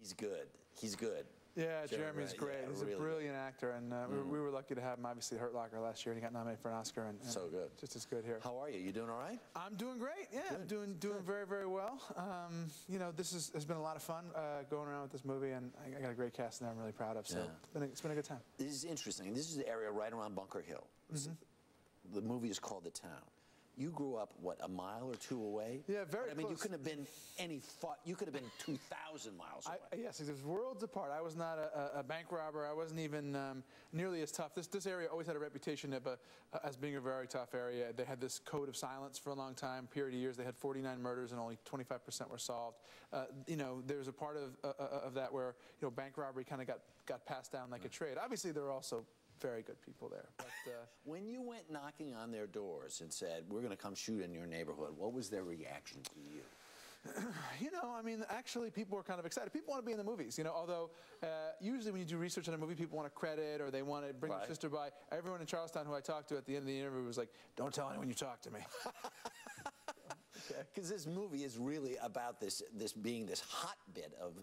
He's good. He's good. Yeah, Jeremy's great. Yeah, He's really a brilliant actor, and we were lucky to have him, obviously, Hurt Locker last year, and he got nominated for an Oscar. And so good. Just as good here. How are you? You doing all right? I'm doing great, yeah. Good. I'm doing very, very well. You know, this has been a lot of fun going around with this movie, and I got a great cast that I'm really proud of, so it's been a good time. This is interesting. This is the area right around Bunker Hill. The movie is called The Town. You grew up, what, a mile or two away? Yeah, very close. I mean, you couldn't have been you could have been 2,000 miles away. Yes, it was worlds apart. I was not a bank robber. I wasn't even nearly as tough. This area always had a reputation as being a very tough area. They had this code of silence for a long time, period of years. They had 49 murders and only 25% were solved. You know, there's a part of that where, you know, bank robbery kind of got passed down like a trade. Obviously, there are also very good people there. But, when you went knocking on their doors and said, we're going to come shoot in your neighborhood, what was their reaction to you? You know, I mean, actually, people were kind of excited. People want to be in the movies, you know, although usually when you do research on a movie, people want a credit or they want to bring their sister by. Everyone in Charlestown who I talked to at the end of the interview was like, don't tell anyone you talk to me. Because this movie is really about this being this hotbed of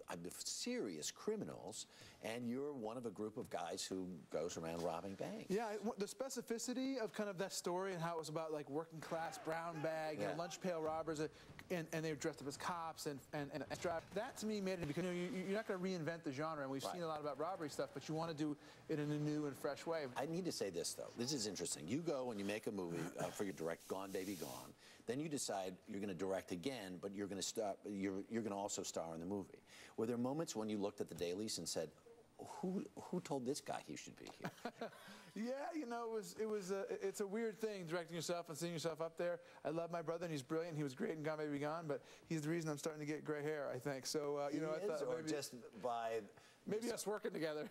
serious criminals, and you're one of a group of guys who goes around robbing banks. Yeah, the specificity of kind of that story and how it was about like working class brown bag, you know, lunch pail robbers, and they were dressed up as cops and that to me made it, because you know, you're not going to reinvent the genre, and we've seen a lot about robbery stuff, but you want to do it in a new and fresh way. I need to say this though. This is interesting. You go and you make a movie for your direct, Gone Baby Gone. Then you decide you're going to direct again, but you're going to also star in the movie. Were there moments when you looked at the dailies and said, who told this guy he should be here? Yeah, you know, it's a weird thing, directing yourself and seeing yourself up there. I love my brother, and he's brilliant. He was great in Gone Baby Gone, but he's the reason I'm starting to get gray hair, I think. So, you know, I thought maybe, just by maybe us working together.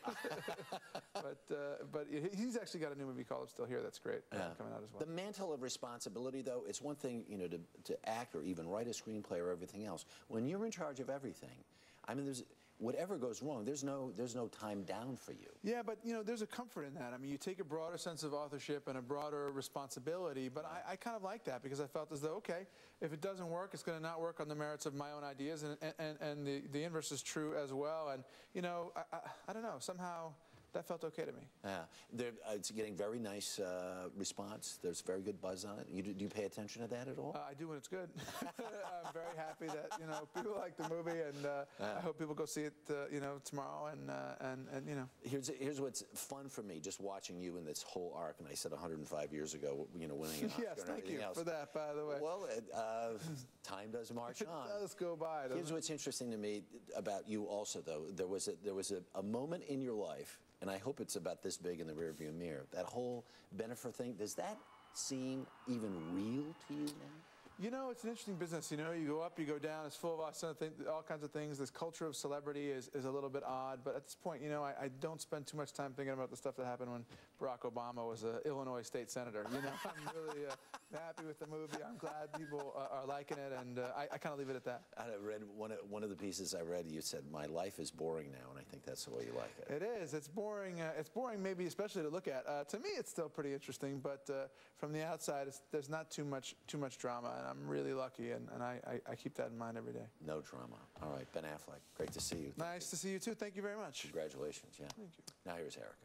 but he's actually got a new movie called I'm Still Here. That's great, coming out as well. The mantle of responsibility, though, it's one thing, you know, to act or even write a screenplay or everything else. When you're in charge of everything, I mean, whatever goes wrong, there's no time down for you. Yeah, but you know, there's a comfort in that. I mean, you take a broader sense of authorship and a broader responsibility, but I kind of like that, because I felt as though, okay, if it doesn't work, it's going to not work on the merits of my own ideas, and the inverse is true as well. And you know, I don't know, somehow that felt okay to me. Yeah, it's getting very nice response. There's very good buzz on it. Do you pay attention to that at all? I do when it's good. I'm very happy that, you know, people like the movie, and I hope people go see it, you know, tomorrow. And you know, here's what's fun for me, just watching you in this whole arc. And I said 105 years ago, you know, winning an Oscar. Yes, thank you for that, by the way. Well, time does march on. It does go by. Here's what's interesting to me about you, also, though. There was a moment in your life, and I hope it's about this big in the rearview mirror. That whole Bennifer thing, does that seem even real to you now? You know, it's an interesting business. You know, you go up, you go down. It's full of all kinds of things. This culture of celebrity is a little bit odd. But at this point, you know, I don't spend too much time thinking about the stuff that happened when Barack Obama was an Illinois state senator. You know, I'm really happy with the movie. I'm glad people are liking it, and I kind of leave it at that. I read one of the pieces I read. You said, "My life is boring now," and I think that's the way you like it. It is. It's boring. It's boring, maybe especially to look at. To me, it's still pretty interesting. But from the outside, there's not too much drama, and I'm really lucky, and I keep that in mind every day. No drama. All right, Ben Affleck, great to see you. Nice to see you too. Thank you very much. Congratulations. Yeah. Thank you. Now here's Eric.